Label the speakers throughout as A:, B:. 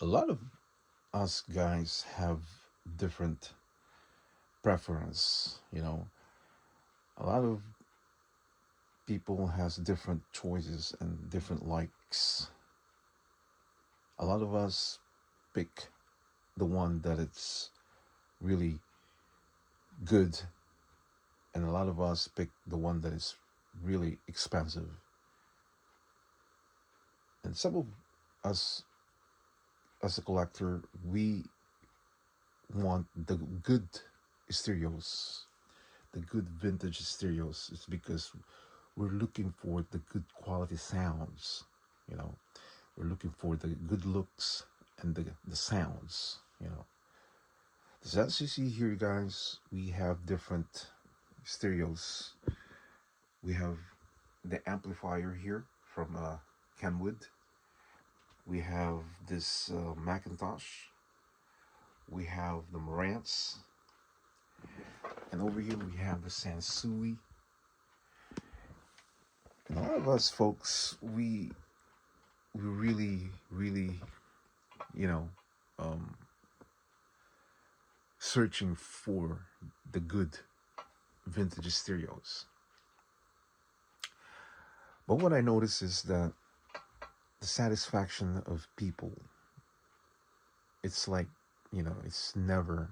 A: A lot of us guys have different preference. A lot of people has different choices and different likes. A lot of us pick the one that it's really good, and a lot of us pick the one that is really expensive. And some of us, as a collector, we want the good stereos, the good vintage stereos. It's because we're looking for the good quality sounds, you know. We're looking for the good looks and the sounds, you know. So as you see here, guys, we have different stereos. We have the amplifier here from Kenwood. We have this McIntosh. We have the Marantz. And over here we have the Sansui. And a lot of us folks, we really, you know, um, searching for the good vintage stereos. But what I notice is that the satisfaction of people, it's like, it's um,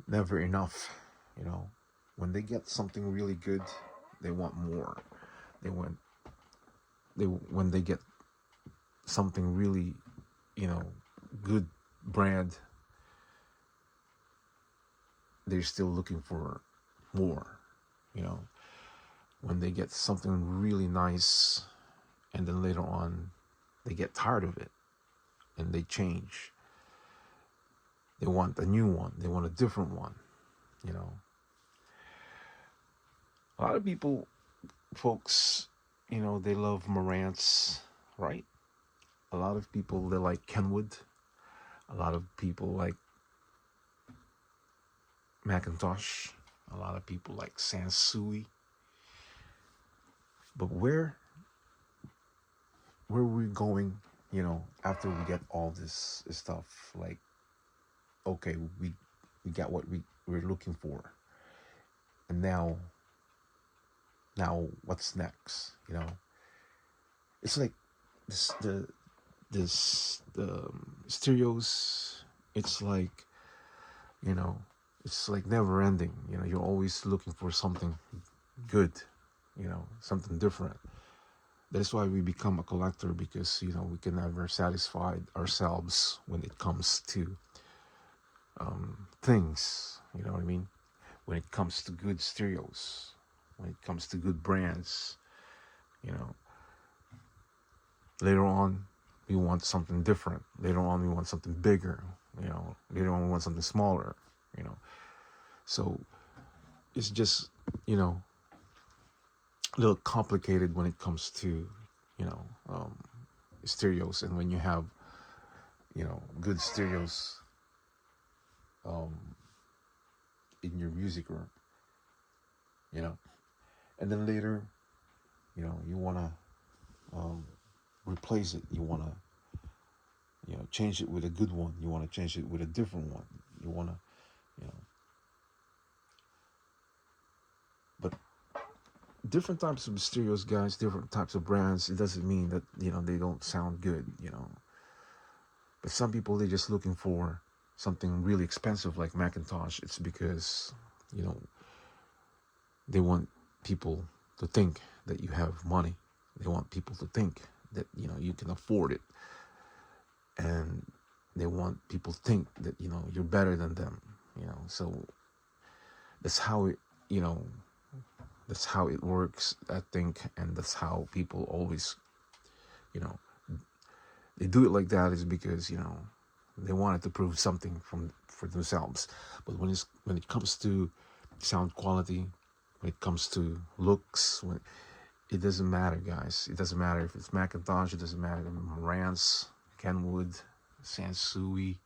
A: never enough. When they get something really good, they want more. They want when they get something really, good brand, they're still looking for more. When they get something really nice, and then later on they get tired of it and they change. They want a new one, they want a different one. A lot of people, folks, they love Marantz, right? A lot of people, they like Kenwood. A lot of people like McIntosh. A lot of people like Sansui. But where we going, after we get all this stuff? Like, okay, we got what we're looking for. And now what's next? It's like the stereos, it's like, it's like never ending. You're always looking for something good, something different. That's why we become a collector, because we can never satisfy ourselves when it comes to things. You know what I mean? When it comes to good stereos, when it comes to good brands, later on we want something different. Later on we want something bigger. Later on we want something smaller. So it's just a little complicated when it comes to stereos. And when you have good stereos in your music room, and then later you want to replace it. You want to change it with a good one. You want to change it with a different one. You want to but different types of stereos, guys, different types of brands, it doesn't mean that they don't sound good. But some people, they're just looking for something really expensive like McIntosh. It's because they want people to think that you have money. They want people to think that you can afford it, and they want people to think that you're better than them. So that's how it that's how it works, I think. And that's how people always they do it like that, is because they wanted to prove something for themselves. But when it comes to sound quality, when it comes to looks, it doesn't matter, guys. It doesn't matter if it's McIntosh. It doesn't matter if it's Marantz, Kenwood, Sansui.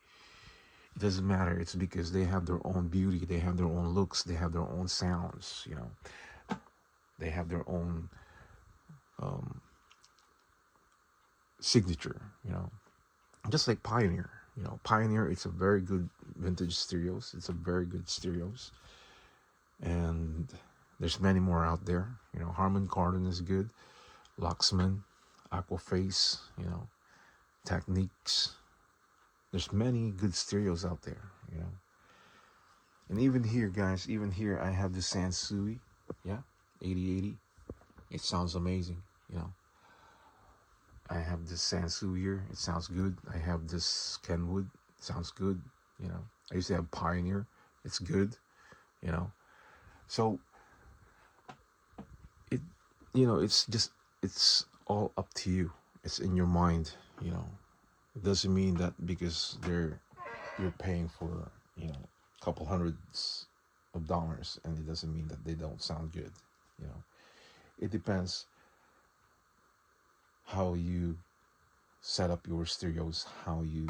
A: It doesn't matter. It's because they have their own beauty. They have their own looks. They have their own sounds. They have their own signature, just like Pioneer. Pioneer, it's a very good vintage stereos. It's a very good stereos, and there's many more out there. Harman Kardon is good, Luxman, Aquaface, Techniques. There's many good stereos out there. And even here, guys, even here, I have the Sansui, 8080. It sounds amazing, I have this Sansui here. It sounds good. I have this Kenwood. It sounds good, I used to have Pioneer. It's good, So, it's all up to you. It's in your mind, It doesn't mean that because you're paying for, a couple hundreds of dollars, and it doesn't mean that they don't sound good, It depends how you set up your stereos, how you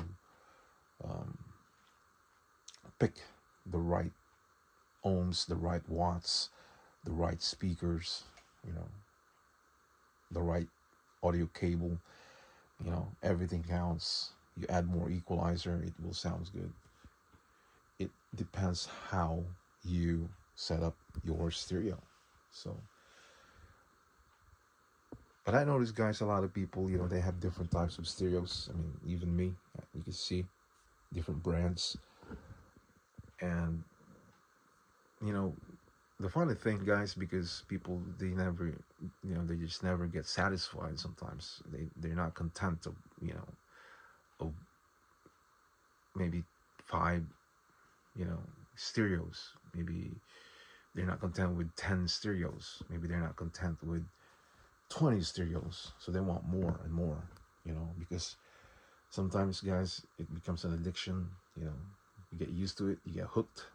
A: pick the right ohms, the right watts, the right speakers, the right audio cable, everything counts. You add more equalizer, it will sound good. It depends how you set up your stereo. So, but I notice, guys, a lot of people, they have different types of stereos. I mean, even me, you can see different brands. And, the funny thing, guys, because people, they never, they just never get satisfied sometimes. They're not content of, of maybe 5, stereos. Maybe they're not content with 10 stereos. Maybe they're not content with 20 stereos. So they want more and more, because sometimes, guys, it becomes an addiction. You get used to it, you get hooked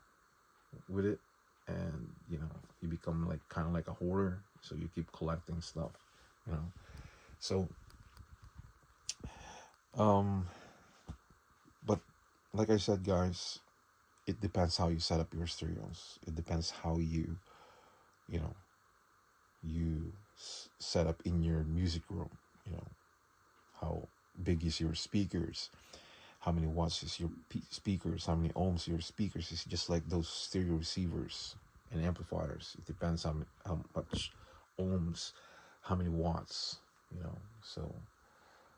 A: with it, and you become kind of like a hoarder. So you keep collecting stuff, So, but like I said, guys, it depends how you set up your stereos. It depends how you set up in your music room. How big is your speakers? How many watts is your speakers? How many ohms your speakers? It's just like those stereo receivers and amplifiers. It depends how much ohms, how many watts, So,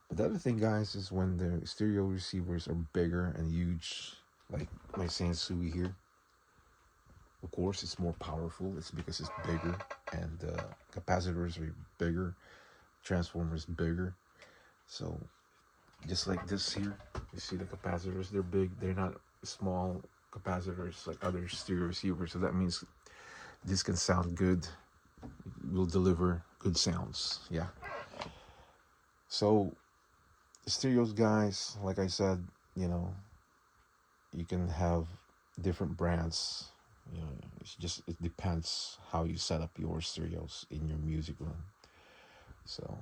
A: but the other thing, guys, is when the stereo receivers are bigger and huge, like my Sansui here. Of course, it's more powerful. It's because it's bigger, and capacitors are bigger, transformers bigger. So, just like this here, you see the capacitors, they're big. They're not small capacitors like other stereo receivers. So that means this can sound good. It will deliver good sounds. Yeah. So stereos, guys, like I said, you can have different brands. It depends how you set up your stereos in your music room. So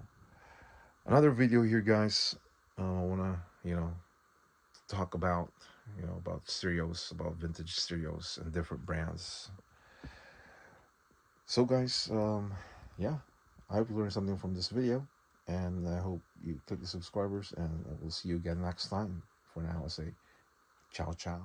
A: another video here, guys. I wanna, talk about, about stereos, about vintage stereos and different brands. So, guys, I hope you learned something from this video, and I hope you click the subscribers, and I will see you again next time. For now, I say ciao, ciao.